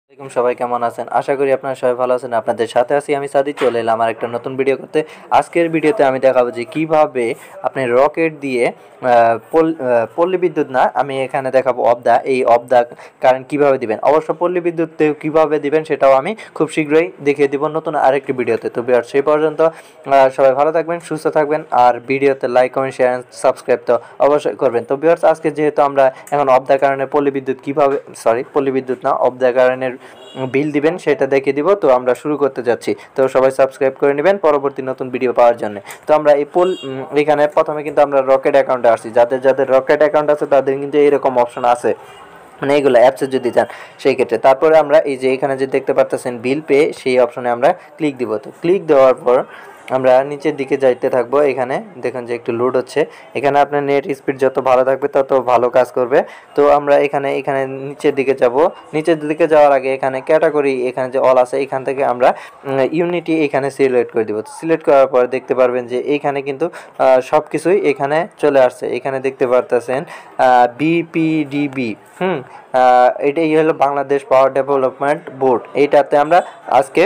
আসসালামাইকুম, সবাই কেমন আছেন? আশা করি আপনারা সবাই ভালো আছেন। আপনাদের সাথে আছি আমি সাদি। চলে এলাম আমার একটা নতুন ভিডিও করতে। আজকের ভিডিওতে আমি দেখাবো যে কিভাবে আপনি রকেট দিয়ে পল্লী বিদ্যুৎ না, আমি এখানে দেখাবো এই অবদা কারেন্ট কিভাবে দিবেন। অবশ্য পল্লী বিদ্যুৎ কিভাবে দিবেন সেটাও আমি খুব শীঘ্রই দেখিয়ে দিব নতুন আরেকটি ভিডিওতে। তো ভিউয়ার্স, সেই পর্যন্ত সবাই ভালো থাকবেন, সুস্থ থাকবেন, আর ভিডিওতে লাইক, কমেন্ট, শেয়ার, সাবস্ক্রাইব তো অবশ্যই করবেন। তো ভিউয়ার্স, আজকে যেহেতু আমরা এখন অবদা কারণে পল্লী বিদ্যুৎ না, অবদা কারণের বিল দিবেন সেটা দেখে দিব। তো আমরা শুরু করতে যাচ্ছি। তো সবাই সাবস্ক্রাইব করে নেবেন পরবর্তী নতুন ভিডিও পাওয়ার জন্য। তো আমরা এখানে প্রথমে কিন্তু আমরা রকেট অ্যাকাউন্টে আসছি। যাদের রকেট অ্যাকাউন্ট আছে তাদের কিন্তু এরকম অপশন আছে, মানে এইগুলো অ্যাপসে যদি যান সেই ক্ষেত্রে। তারপরে আমরা এই যে এখানে যে দেখতে পাচ্ছেন বিল পে, সেই অপশনে আমরা ক্লিক দিব। তো ক্লিক দেওয়ার পর আমরা নিচের দিকে যাইতে থাকবো। এখানে দেখুন যে একটু লোড হচ্ছে। এখানে আপনার নেট স্পিড যত ভালো থাকবে তত ভালো কাজ করবে। তো আমরা এখানে নিচের দিকে যাব। নিচের দিকে যাওয়ার আগে এখানে ক্যাটাগরি, এখানে যে অল আছে, এখান থেকে আমরা ইউনিটি এখানে সিলেক্ট করে দিব। সিলেক্ট করার পর দেখতে পারবেন যে এইখানে কিন্তু সব কিছুই এখানে চলে আসছে। এখানে দেখতে পারতেছেন বিপিডিবি, এটাই হলো বাংলাদেশ পাওয়ার ডেভেলপমেন্ট বোর্ড। এইটাতে আমরা আজকে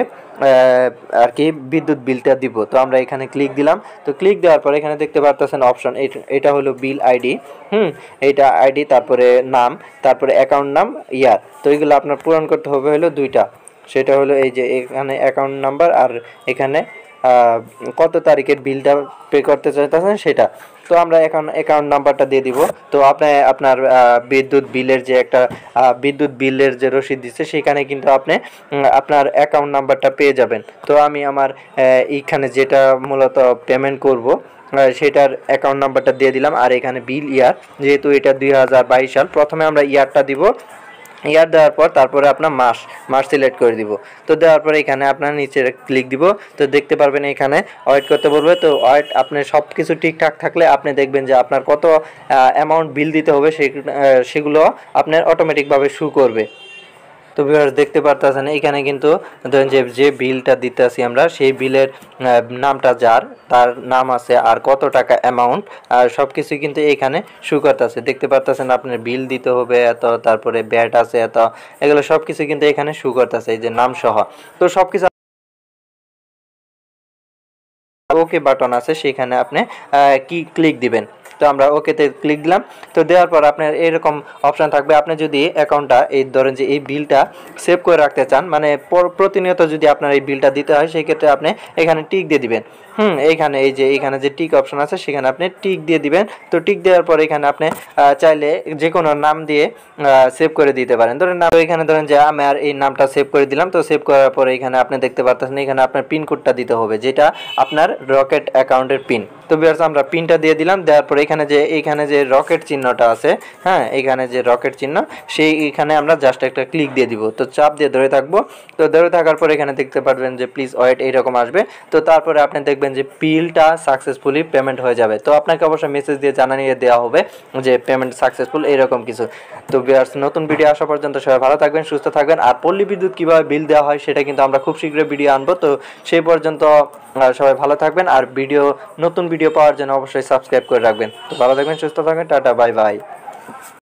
আর কি বিদ্যুৎ বিলটা দিব। তো আমরা এখানে ক্লিক দিলাম। তো ক্লিক দেওয়ার পর এখানে দেখতে পারতেছেন অপশন, এটা হলো বিল আইডি, এইটা আইডি, তারপরে নাম, তারপরে অ্যাকাউন্ট নাম, ইয়ার। তো এইগুলো আপনার পূরণ করতে হবে হলো দুইটা। সেটা হলো এই যে এখানে অ্যাকাউন্ট নাম্বার, আর এখানে কত তারিখের বিলটা পে করতে চাইতেছেন সেটা। তো আমরা এখন অ্যাকাউন্ট নাম্বারটা দিয়ে দিব। তো আপনার বিদ্যুৎ বিলের যে একটা বিদ্যুৎ বিলের যে রসিদ দিচ্ছে সেখানে কিন্তু আপনি আপনার অ্যাকাউন্ট নাম্বারটা পেয়ে যাবেন। তো আমি আমার এইখানে যেটা মূলত পেমেন্ট করব সেটার অ্যাকাউন্ট নাম্বারটা দিয়ে দিলাম। আর এখানে বিল ইয়ার, যেহেতু এটা 2022 সাল, প্রথমে আমরা ইয়ারটা দিব। ইয়ার দেওয়ার পর তারপরে আপনার মাস সিলেক্ট করে দিব। তো দেওয়ার পরে এখানে আপনার নিচে ক্লিক দিব। তো দেখতে পারবেন এখানে ওয়েট করতে বলবে। তো ওয়েট, আপনার সব কিছু ঠিকঠাক থাকলে আপনি দেখবেন যে আপনার কত অ্যামাউন্ট বিল দিতে হবে সেগুলো আপনার অটোমেটিকভাবে শো করবে। তো ভিউয়ার্স, দেখতে পারতেছেন এখানে কিন্তু ধরেন যে বিলটা দিতে আসি আমরা, সেই বিলের নামটা তার নাম আছে, আর কত টাকা অ্যামাউন্ট, আর সব কিছু কিন্তু এখানে শো করতেছে। দেখতে পারতেছেন আপনার বিল দিতে হবে এত, তারপরে ব্যাট আছে এত, এগুলো সব কিছু কিন্তু এখানে শো করতেছে এই যে নাম সহ। তো সব কিছু ওকে বাটন আছে, সেখানে আপনি কি ক্লিক দিবেন। তো আমরা ওকেতে ক্লিক দিলাম। তো দেওয়ার পর আপনার এরকম অপশান থাকবে। আপনি যদি অ্যাকাউন্টটা এই ধরেন যে এই বিলটা সেভ করে রাখতে চান, মানে প্রতিনিয়ত যদি আপনার এই বিলটা দিতে হয়, সেই ক্ষেত্রে আপনি এখানে টিক দিয়ে দিবেন। এখানে যে টিক অপশন আছে সেখানে আপনি টিক দিয়ে দিবেন। তো টিক দেওয়ার পর এখানে আপনি চাইলে যে কোনো নাম দিয়ে সেভ করে দিতে পারেন। এখানে ধরেন যে আমি আর এই নামটা সেভ করে দিলাম। তো সেভ করার পরে এখানে আপনি দেখতে পাচ্ছেন এখানে আপনার পিন কোডটা দিতে হবে, যেটা আপনার রকেট অ্যাকাউন্টের পিন। তো ভিউয়ার্স, আমরা পিনটা দিয়ে দিলাম। দেওয়ার পরে এখানে যে রকেট চিহ্নটা আছে, এখানে যে রকেট চিহ্ন, এখানে আমরা জাস্ট একটা ক্লিক দিয়ে দিব। তো চাপ দিয়ে ধরে থাকবো। তো ধরে থাকার পরে এখানে দেখতে পারবেন যে প্লিজ ওয়েট, এইরকম আসবে। তো তারপরে আপনি দেখবেন যে বিলটা সাকসেসফুলি পেমেন্ট হয়ে যাবে। তো আপনাকে অবশ্যই মেসেজ দিয়ে জানিয়ে দেওয়া হবে যে পেমেন্ট সাকসেসফুল, এরকম কিছু। তো ভিউয়ার্স, নতুন ভিডিও আসা পর্যন্ত সবাই ভালো থাকবেন, সুস্থ থাকবেন। আর পল্লী বিদ্যুৎ কীভাবে বিল দেওয়া হয় সেটা কিন্তু আমরা খুব শীঘ্রই ভিডিও আনবো। তো সেই পর্যন্ত সবাই ভালো থাকবেন, আর নতুন ভিডিও পাওয়ার জন্য অবশ্যই সাবস্ক্রাইব করে রাখবেন। তো ভালো থাকবেন, সুস্থ থাকবেন, টাটা, বাই বাই।